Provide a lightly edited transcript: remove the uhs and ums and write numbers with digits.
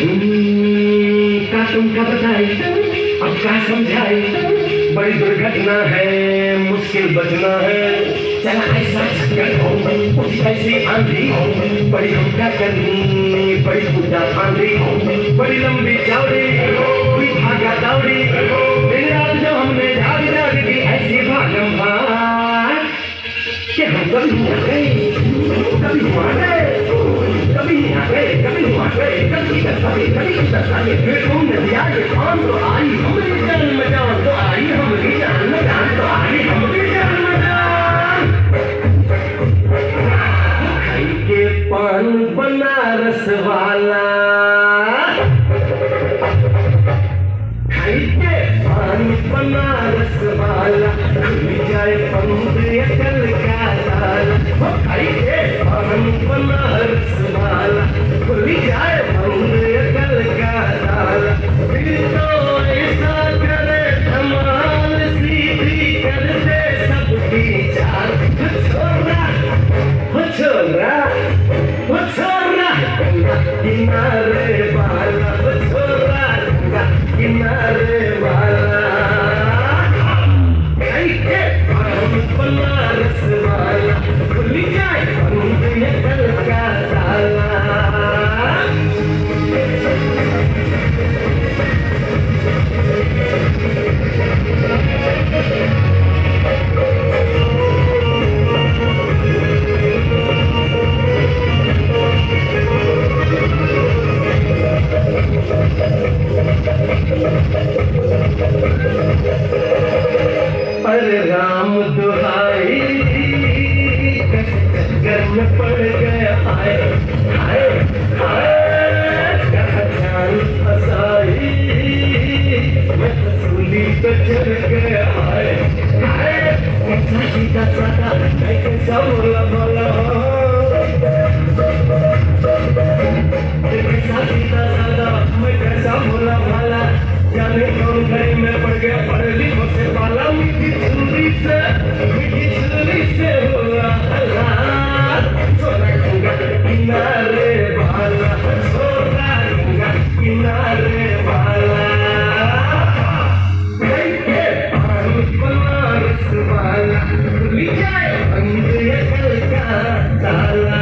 का तुमका बताई अब क्या समझाई, बड़ी दुर्घटना है मुश्किल बचना है। चला ऐसा चक्कर उठी ऐसी आंधी, बड़ी हम क्या करनी बड़ी पूजा फांदी, बड़ी लंबी चौड़ी हुई भागा दौड़ी, दिन रात जो हमने जाग जाग की ऐसी भागम भाग कि हम कभी नहीं आ गए कभी हुआ गए कभी नहीं आ गए कभी हुआ गए कभी दस आए फिर तुमने दिया ये कौन तो आई हमारी जान में जान तो आई हमारी जान में जान तो आई हमारी जान में जान। खाई के पान बनारस वाला, खाई के पान बनारस वाला, खुल जाए पंख अकल का ताला। खाई के पान बनारस वाला, खुल जाए पंख अकल का ताला। फिर तो ऐसा करे धमाल सीधी कर दे सबकी चाल। छोरा छोरा छोरा किनारे वाला, छोरा किनारे वाला, बनारस वाला, खुल जाए कल का ताला। अरे राम दुहाई घर में पड़ गया हाय हाय हाय, जान फसाई मैं सूली पे चढ़ गया हाय हाय। कैसा सीधा साधा मैं कैसा बोला बोला, कैसा सीधा साधा मैं कैसा बोला भाला, जाने कौन घड़ी में पड़ गया पड़ली से पाला। मीठी छुरी से हुआ हल्ला, छोरा गंगा किनारे वाला, छोरा गंगा किनारे वाला, के पान बनारस वाला, खुल जाए बंद अकल का ताला।